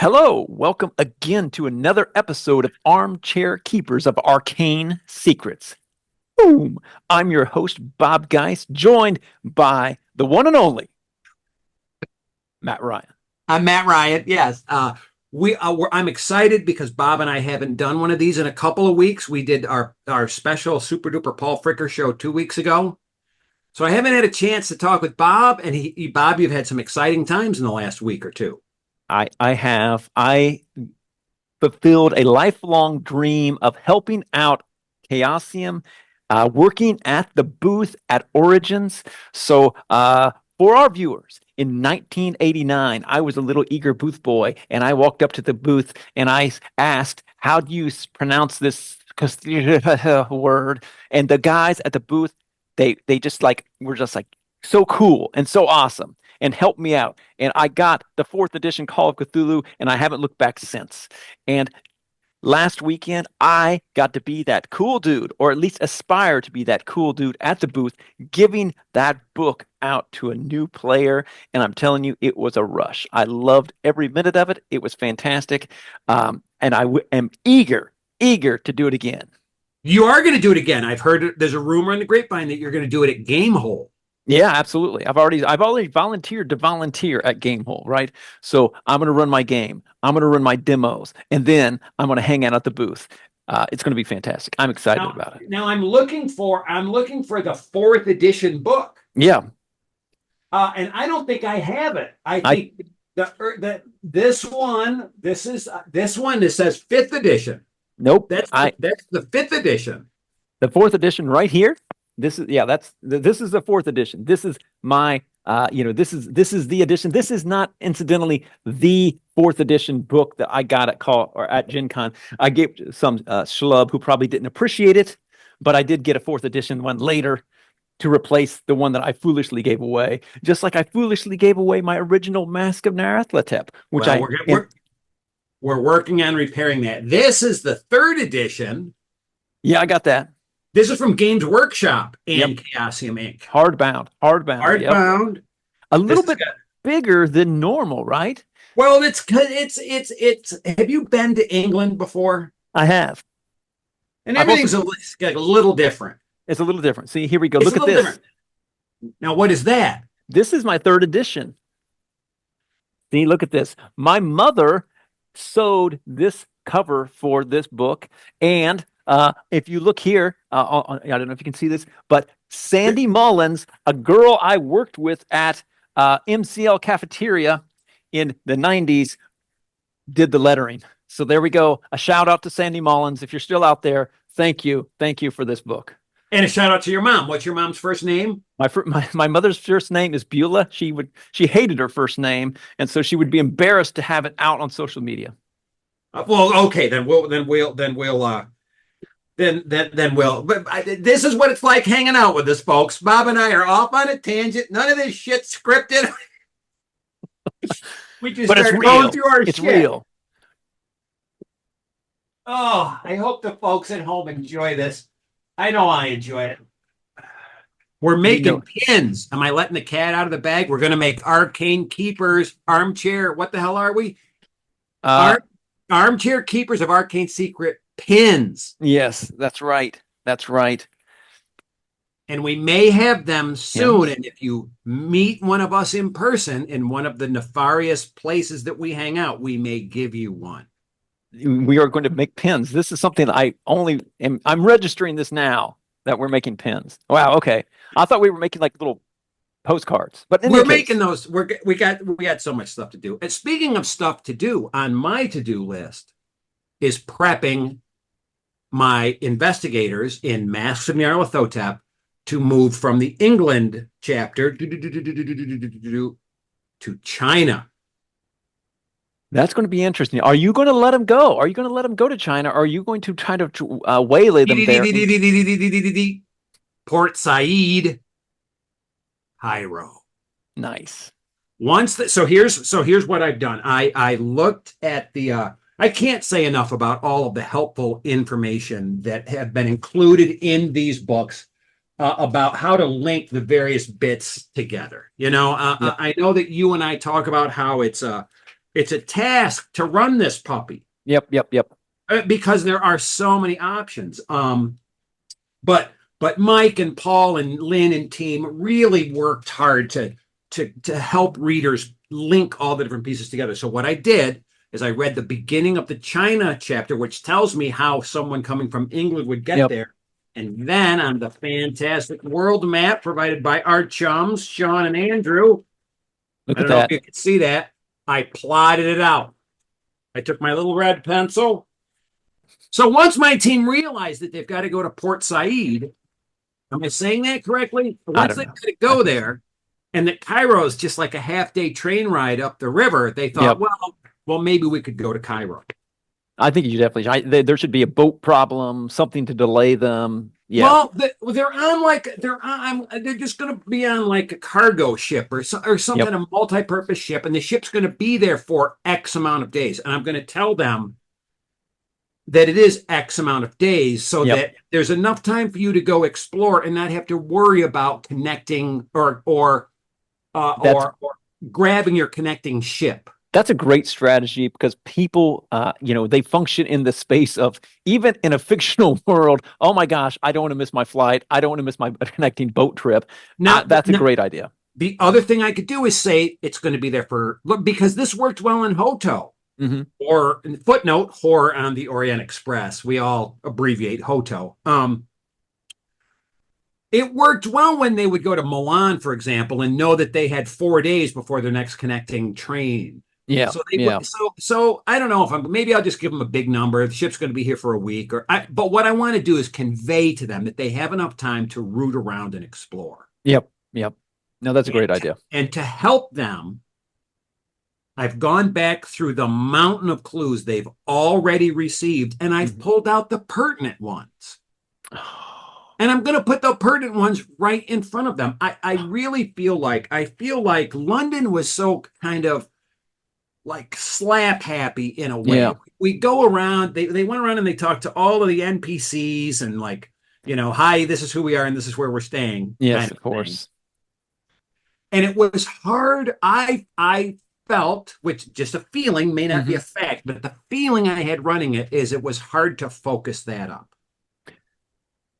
Hello, welcome again to another episode of Armchair Keepers of Arcane Secrets. Boom! I'm your host, Bob Geist, joined by the one and only Matt Ryan. I'm Matt Ryan. Yes. I'm excited because Bob and I haven't done one of these in a couple of weeks. We did our special Super Duper Paul Fricker show 2 weeks ago. So I haven't had a chance to talk with Bob. And Bob, you've had some exciting times in the last week or two. I fulfilled a lifelong dream of helping out Chaosium, working at the booth at Origins. For our viewers, in 1989, I was a little eager booth boy, and I walked up to the booth and I asked, "How do you pronounce this word?" And the guys at the booth, they just like were just like so cool and so awesome and helped me out. And I got the fourth edition Call of Cthulhu, and I haven't looked back since. And last weekend, I got to be that cool dude, or at least aspire to be that cool dude at the booth, giving that book out to a new player. And I'm telling you, it was a rush. I loved every minute of it. It was fantastic. And am eager to do it again. You are going to do it again. I've heard there's a rumor in the grapevine that you're going to do it at Gamehole. Yeah, absolutely. I've already volunteered to volunteer at Gamehole, right? So I'm going to run my game. I'm going to run my demos, and then I'm going to hang out at the booth. It's going to be fantastic. I'm excited about it. Now I'm looking for the fourth edition book. Yeah, And I don't think I have it. I think this one that says fifth edition. nope. That's the fifth edition. The fourth edition right here. This is the fourth edition. This is my this is the edition. This is not incidentally the fourth edition book that I got at Gen Con. I gave some schlub who probably didn't appreciate it, but I did get a fourth edition one later to replace the one that I foolishly gave away. Just like I foolishly gave away my original Mask of Nyarlathotep, which we're working on repairing that. This is the third edition. yeah, I got that. This is from Games Workshop and Yep. Chaosium Inc. Hardbound. Yep. Hardbound. A little This bit bigger than normal, right? Well, it's. Have you been to England before? I have. And I've everything's also, a little different. it's a little different. See, here we go. It's Look a at little this. different. Now, what is that? This is my third edition. See, look at this. My mother sewed this cover for this book. And if you look here, I don't know if you can see this, but Sandy Mullins, a girl I worked with at MCL Cafeteria in the 90s, did the lettering. So there we go. A shout out to Sandy Mullins. If you're still out there, thank you. Thank you for this book. And a shout out to your mom. What's your mom's first name? My mother's first name is Beulah. She hated her first name, and so she would be embarrassed to have it out on social media. Well, okay, then we'll. But this is what it's like hanging out with us, folks. Bob and I are off on a tangent. None of this shit's scripted. We just But it's start real. going through our It's shit. real. Oh, I hope the folks at home enjoy this. I know I enjoy it. We're making pins. Am I letting the cat out of the bag? We're going to make Arcane Keepers armchair. What the hell are we? Armchair Keepers of Arcane Secret pins. Yes, that's right. That's right. And we may have them soon. And if you meet one of us in person in one of the nefarious places that we hang out, we may give you one. We are going to make pins. This is something I'm registering this now that we're making pins. Wow. Okay. I thought we were making like little postcards, but we're making those. We got so much stuff to do. And speaking of stuff to do, on my to-do list is prepping my investigators in Masks of Nyarlathotep to move from the England chapter to China. That's going to be interesting. Are you going to let them go? Are you going to let them go to China? Or are you going to try to waylay them there? Port Said, Cairo. Nice. So here's what I've done. I looked at the I can't say enough about all of the helpful information that have been included in these books about how to link the various bits together. I know that you and I talk about how it's It's a task to run this puppy Yep, yep, yep. because there are so many options. But Mike and Paul and Lynn and team really worked hard to help readers link all the different pieces together. So what I did is I read the beginning of the China chapter, which tells me how someone coming from England would get Yep. there. And then on the fantastic world map provided by our chums, Sean and Andrew, Look I at don't know if that. you can see that. I plotted it out. I took my little red pencil. So once my team realized that they've got to go to Port Said, am I saying that correctly? I Once don't they've know. got to I go think so. there, and that Cairo is just like a half-day train ride up the river, they thought, Yep. well, maybe we could go to Cairo. I think you definitely. There should be a boat problem, something to delay them. Yeah. Well, they're on like they're just going to be on like a cargo ship or some Yep. kind of multi-purpose ship, and the ship's going to be there for X amount of days, and I'm going to tell them that it is X amount of days so Yep. that there's enough time for you to go explore and not have to worry about connecting That's or grabbing your connecting ship. that's a great strategy because people, they function in the space of even in a fictional world. Oh my gosh, I don't want to miss my flight. I don't want to miss my connecting boat trip. Now, That's a great idea. the other thing I could do is say it's going to be there for look because this worked well in Hoto Hmm. or in footnote horror on the Orient Express. We all abbreviate Hoto. It worked well when they would go to Milan, for example, and know that they had 4 days before their next connecting train. Yeah. So they Yeah. so I don't know if I'm maybe I'll just give them a big number. The ship's going to be here for a week, but what I want to do is convey to them that they have enough time to root around and explore. Yep. Yep. No, that's a great And idea. and to help them, I've gone back through the mountain of clues they've already received, and I've Mhm. pulled out the pertinent ones. And I'm going to put the pertinent ones right in front of them. I really feel like London was so kind of like slap happy in a way. Yeah. We go around, they went around and they talked to all of the NPCs and like, hi, this is who we are and this is where we're staying kind Yes, of of thing. course. And it was hard. I felt, which just a feeling may not be Hmm. a fact, but the feeling I had running it is it was hard to focus that up.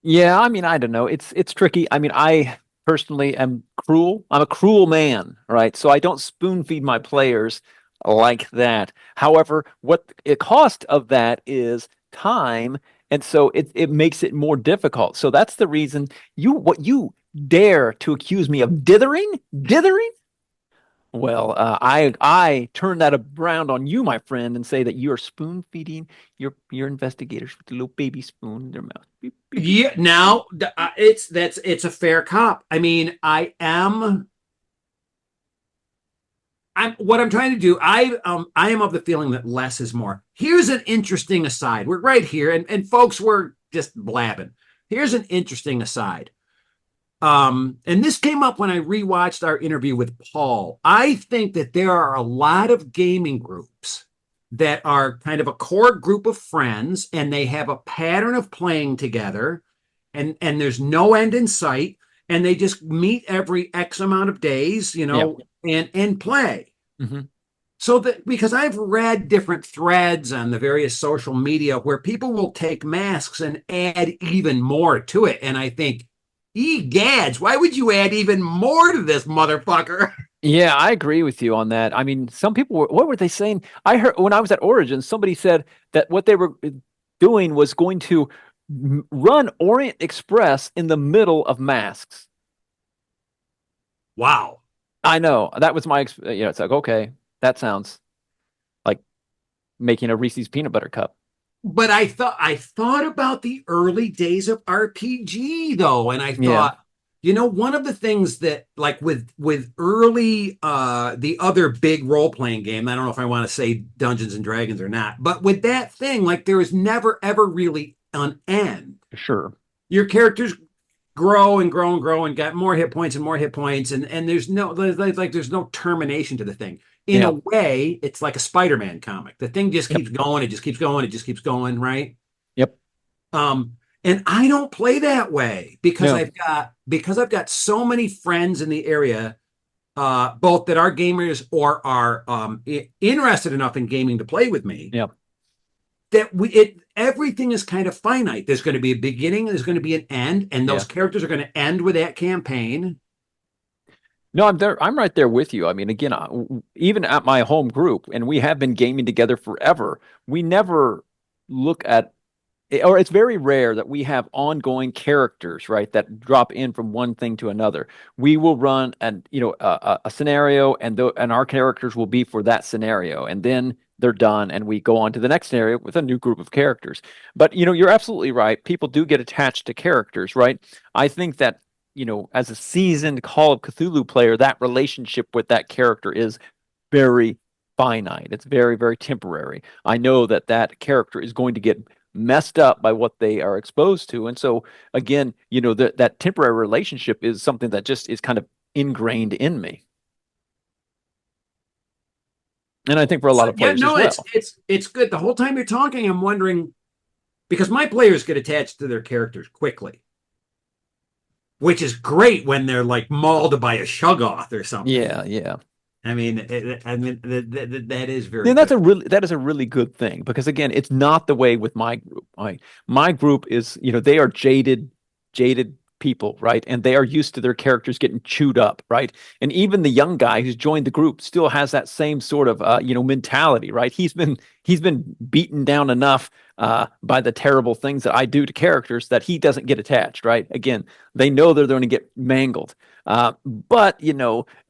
Yeah, I mean, I don't know. It's tricky. I mean, I personally am cruel. I'm a cruel man, right? So I don't spoon feed my players like that. However, what the cost of that is time, and so it makes it more difficult. So that's the reason you dare to accuse me of dithering? Dithering? Well, I turn that around on you, my friend, and say that you are spoon feeding your investigators with a little baby spoon in their mouth. Beep, beep, beep, Yeah, beep. now it's a fair cop. I mean, I'm what I'm trying to do. I am of the feeling that less is more. Here's an interesting aside. We're right here, and folks, we're just blabbing. Here's an interesting aside. And this came up when I rewatched our interview with Paul. I think that there are a lot of gaming groups that are kind of a core group of friends, and they have a pattern of playing together, and there's no end in sight, and they just meet every X amount of days, Yeah. and play. Hmm. So that because I've read different threads on the various social media where people will take masks and add even more to it. And I think, gads, why would you add even more to this motherfucker? Yeah, I agree with you on that. I mean, some people what were they saying? I heard when I was at Origin, somebody said that what they were doing was going to run Orient Express in the middle of masks. Wow. I know that was it's like, okay, that sounds like making a Reese's peanut butter cup. But I thought about the early days of RPG though, and I Yeah, thought, one of the things that like with early the other big role-playing game, I don't know if I want to say Dungeons and Dragons or not, but with that thing, like there was never ever really an end. for sure. Your characters grow and grow and grow and got more hit points and more hit points, and there's no termination to the thing. In a Yeah. way, it's like a Spider-Man comic. The thing just Yep. keeps going, it just keeps going, it just keeps going, right? Yep. And I don't play that way because No. I've got so many friends in the area. both that are gamers or are interested enough in gaming to play with me, Yep. that everything is kind of finite. There's going to be a beginning, there's going to be an end, and those Yeah. characters are going to end with that campaign. No, I'm there. I'm right there with you. I mean, again, even at my home group, and we have been gaming together forever, we never look at, or it's very rare that we have ongoing characters, right, that drop in from one thing to another. We will run a scenario, and our characters will be for that scenario, and then they're done, and we go on to the next scenario with a new group of characters. But you're absolutely right. People do get attached to characters, right? I think that as a seasoned Call of Cthulhu player, that relationship with that character is very finite. It's very, very temporary. I know that that character is going to get messed up by what they are exposed to. And so again, that temporary relationship is something that just is kind of ingrained in me. And I think for a lot So, of yeah, players as no, it's well. it's it's good. The whole time you're talking, I'm wondering because my players get attached to their characters quickly, which is great when they're like mauled by a shuggoth or something. Yeah, yeah. I mean, that is very And good. that is a really good thing because again, it's not the way with my group. My group is, they are jaded people, right? And they are used to their characters getting chewed up, right? And even the young guy who's joined the group still has that same sort of mentality, right? He's been beaten down enough by the terrible things that I do to characters that he doesn't get attached, right? Again, they know they're going to get mangled. But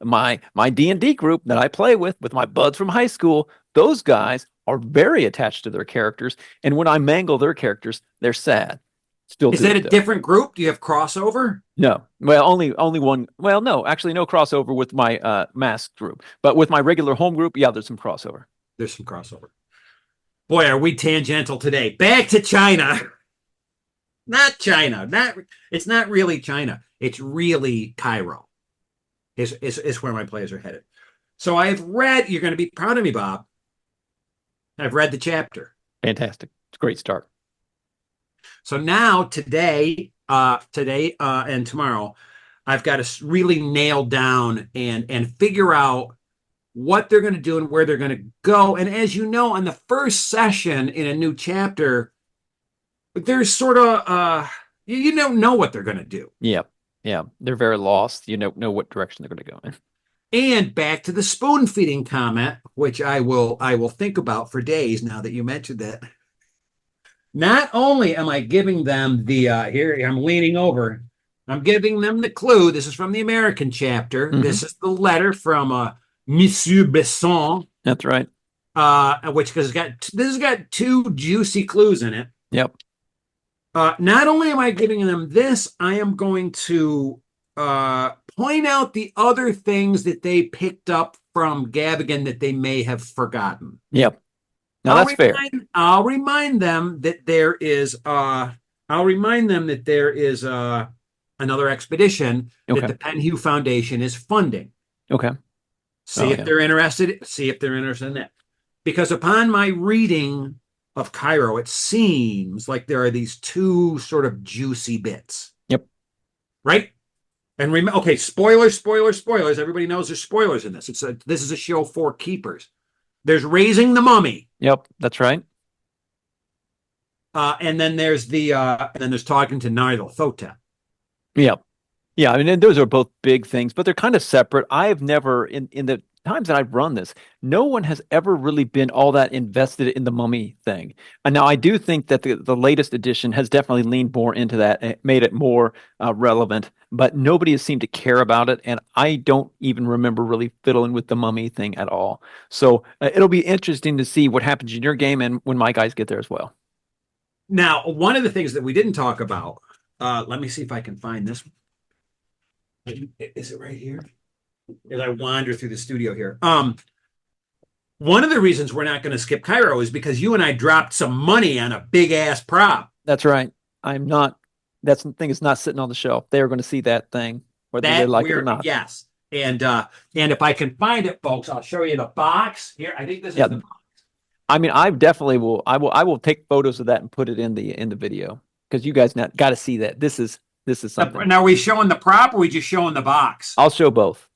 my D&D group that I play with my buds from high school, those guys are very attached to their characters, and when I mangle their characters, they're sad. Still Is do that it a though. different group? Do you have crossover? No, well, only one. Well, no, actually, no crossover with my mask group, but with my regular home group, yeah, there's some crossover. There's some crossover. Boy, are we tangential today. Back to China. Not China. It's not really China. It's really Cairo. Is where my players are headed. So I've read, you're going to be proud of me, Bob. I've read the chapter. Fantastic, it's a great start. So now today and tomorrow, I've got to really nail down and figure out what they're going to do and where they're going to go. And as you know, on the first session in a new chapter, there's sort of you don't know what they're going to do. Yeah, yeah, they're very lost. You know what direction they're going to go in. And back to the spoon feeding comment, which I will think about for days now that you mentioned that. Not only am I giving them the here, I'm leaning over, I'm giving them the clue. This is from the American chapter. Hmm. This is the letter from Monsieur Besson, That's right. which because this has got two juicy clues in it. Yep. Not only am I giving them this, I am going to point out the other things that they picked up from Gavigan that they may have forgotten. Yep. Now that's fair. I'll remind them that there is another expedition that Okay. the Penhew Foundation is funding. Okay. See if Yeah. they're interested. See if they're interested in that. Because upon my reading of Cairo, it seems like there are these two sort of juicy bits. Yep. Right? And okay, spoilers. Everybody knows there's spoilers in this. This is a show for keepers. There's raising the mummy. Yep. That's right. And then there's talking to Nidal Thotep. Yep. Yeah. I mean, those are both big things, but they're kind of separate. I have never, in the times that I've run this, no one has ever really been all that invested in the mummy thing. And now I do think that the latest edition has definitely leaned more into that and made it more relevant, but nobody has seemed to care about it. And I don't even remember really fiddling with the mummy thing at all. So it'll be interesting to see what happens in your game and when my guys get there as well. Now, one of the things that we didn't talk about, let me see if I can find this. Is it right here? As I wander through the studio here. One of the reasons we're not going to skip Cairo is because you and I dropped some money on a big ass prop. That's right. I'm not. That's the thing. It's not sitting on the shelf. They are going to see that thing, whether they like it or not. Yes. And if I can find it, folks, I'll show you the box here. I think this is Yeah. the box. I mean, I definitely will. I will take photos of that and put it in the video because you guys got to see that. This is something. Now, are we showing the prop or are we just showing the box? I'll show both.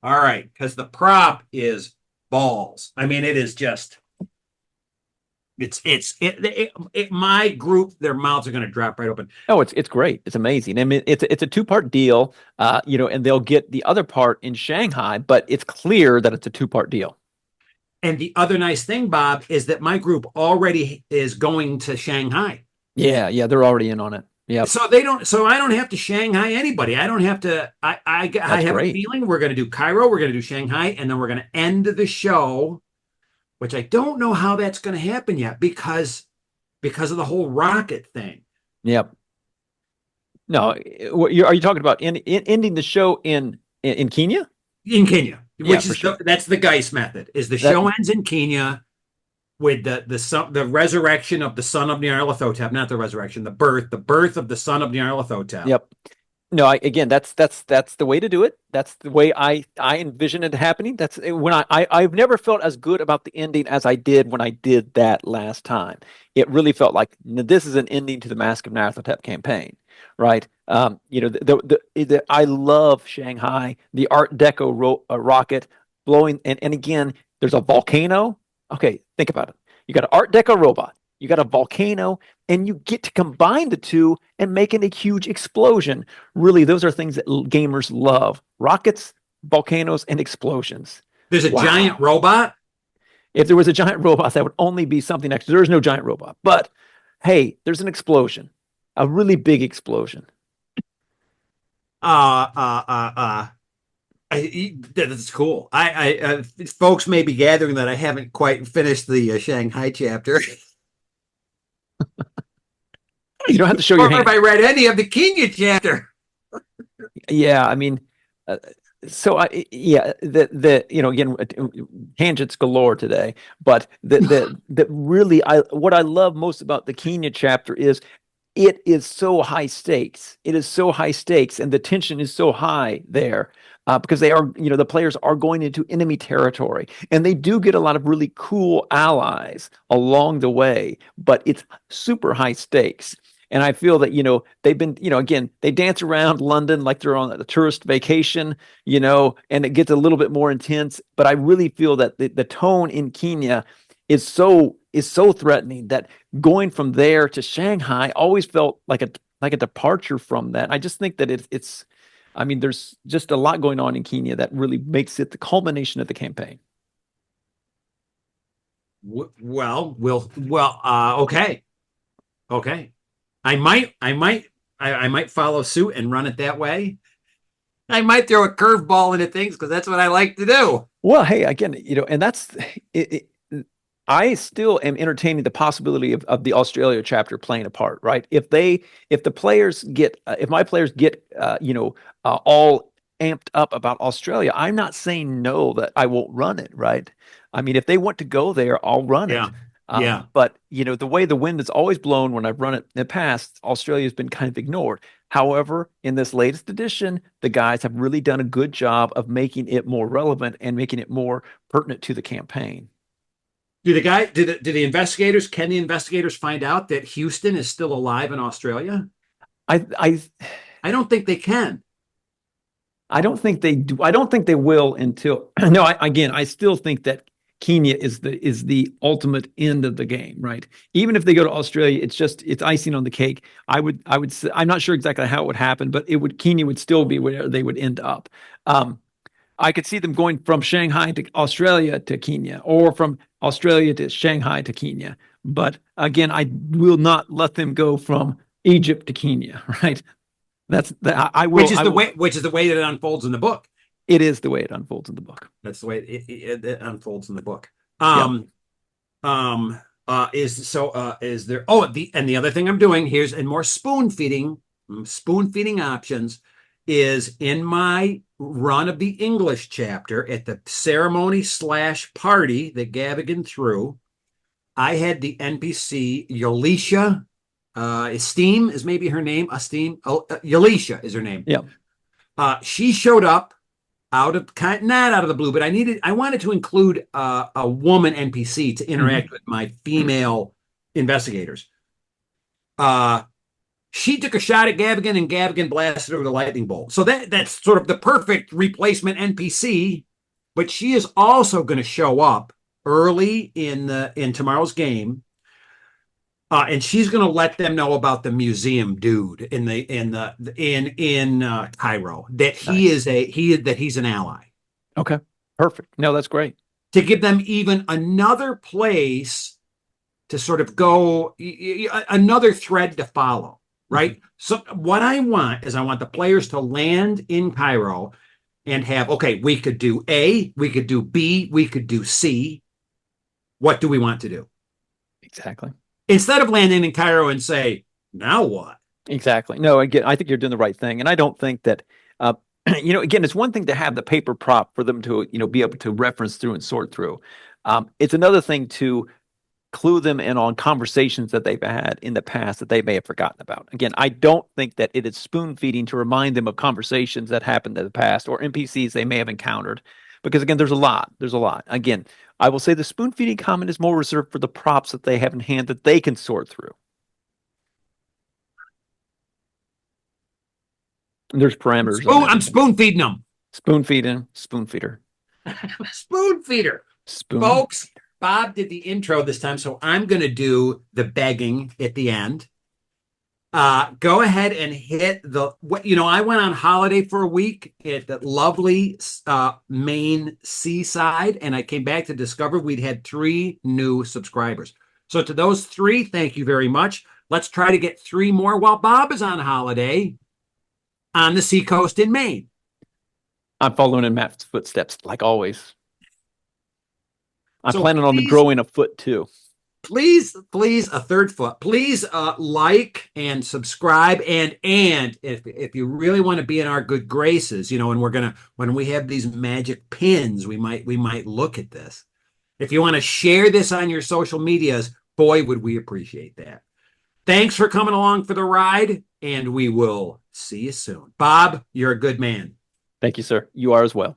All right, because the prop is balls. I mean, it is just my group, their mouths are going to drop right open. Oh, it's great. It's amazing. I mean, it's a two-part deal, and they'll get the other part in Shanghai, but it's clear that it's a two-part deal. And the other nice thing, Bob, is that my group already is going to Shanghai. Yeah, yeah, they're already in on it. Yep, So they don't. So I don't have to Shanghai anybody. I don't have to. I that's have a great. feeling we're going to do Cairo. We're going to do Shanghai, and then we're going to end the show, which I don't know how that's going to happen yet because of the whole rocket thing Yep. No, are you talking about ending the show in Kenya? in Kenya, Yeah, which for is sure. that's the Geist method. Is the That show ends in Kenya with the resurrection of the son of Nyarlathotep, not the resurrection, the birth of the son of Nyarlathotep. Yep. No, again, that's the way to do it. That's the way I envision it happening. That's when I've never felt as good about the ending as I did when I did that last time. It really felt like this is an ending to the Mask of Nyarlathotep campaign, right? I love Shanghai, the Art Deco rocket blowing, and again, there's a volcano. Okay, think about it. You got an Art Deco robot, you got a volcano, and you get to combine the two and make it a huge explosion. Really, those are things that gamers love: rockets, volcanoes, and explosions. There's a giant Wow. robot. If there was a giant robot, that would only be something extra. There is no giant robot, but hey, there's an explosion, a really big explosion. Uh, uh, uh, uh. That's cool. Folks may be gathering that I haven't quite finished the Shanghai chapter, You don't have to show your or if hand. I read any of the Kenya chapter. Yeah, I mean, uh, yeah, again, tangents galore today, but the really, I what I love most about the Kenya chapter is it is so high stakes. It is so high stakes, and the tension is so high there because the players are going into enemy territory, and they do get a lot of really cool allies along the way, but it's super high stakes. And I feel that, they've been, again, they dance around London like they're on a tourist vacation, and it gets a little bit more intense. But I really feel that the tone in Kenya is so threatening that going from there to Shanghai always felt like a departure from that. I just think that it's I mean, there's just a lot going on in Kenya that really makes it the culmination of the campaign. Okay, okay. I might follow suit and run it that way. I might throw a curveball into things because that's what I like to do. Well, hey, again, and that's it, I still am entertaining the possibility of the Australia chapter playing a part, right? If my players get, all amped up about Australia, I'm not saying no that I won't run it, right? I mean, if they want to go there, I'll run it. Yeah, yeah. But the way the wind has always blown when I've run it in the past, Australia has been kind of ignored. However, in this latest edition, the guys have really done a good job of making it more relevant and making it more pertinent to the campaign. Can the investigators find out that Houston is still alive in Australia? I I I don't think they can. I don't think they do. I don't think they will until no. Again, I still think that Kenya is the ultimate end of the game, right? Even if they go to Australia, it's icing on the cake. I would say, I'm not sure exactly how it would happen, but Kenya would still be where they would end up. Um, I could see them going from Shanghai to Australia to Kenya, or from Australia to Shanghai to Kenya. But again, I will not let them go from Egypt to Kenya, right? That's the, I which will. is I the will. way which is the way that it unfolds in the book. It is the way it unfolds in the book. That's the way it unfolds in the book. Yep. Is there the other thing I'm doing here's and more spoon feeding options is in my run of the English chapter at the ceremony / party that Gavigan threw. I had the NPC Yolisha, Esteem is maybe her name. Esteem, Yolisha is her name. Yep. She showed up not out of the blue, but I wanted to include a woman NPC to interact with my female investigators. Uh, She took a shot at Gavigan, and Gavigan blasted her with a lightning bolt. So that's sort of the perfect replacement NPC. But she is also going to show up early in tomorrow's game, and she's going to let them know about the museum dude in Cairo, that Nice. he's an ally, Okay. Perfect. No, that's great. to give them even another place to sort of go, another thread to follow, Mhm. right? So what I want is, I want the players to land in Cairo and have, okay, we could do A, we could do B, we could do C. What do we want to do? Exactly. Instead of landing in Cairo and say, now what? Exactly. No, again, I think you're doing the right thing. And I don't think that, uh, again, it's one thing to have the paper prop for them to, be able to reference through and sort through. It's another thing to clue them in on conversations that they've had in the past that they may have forgotten about. Again, I don't think that it is spoon feeding to remind them of conversations that happened in the past or NPCs they may have encountered. Because again, there's a lot. There's a lot. Again, I will say the spoon feeding comment is more reserved for the props that they have in hand that they can sort through. And there's parameters on I'm everything. spoon feeding them. Spoon feeding, spoon feeder, Spoon feeder. spoon. Folks, Bob did the intro this time, so I'm going to do the begging at the end. Go ahead and hit I went on holiday for a week at the lovely Maine seaside, and I came back to discover we'd had 3 new subscribers. So to those 3, thank you very much. Let's try to get 3 more while Bob is on holiday on the seacoast in Maine. I'm following in Matt's footsteps, like always. I'm So planning on please, growing a foot too. please, a third foot. Please like and subscribe, and if you really want to be in our good graces, and when we have these magic pins, we might look at this. If you want to share this on your social medias, boy, would we appreciate that. Thanks for coming along for the ride, and we will see you soon. Bob, you're a good man. Thank you, sir. You are as well.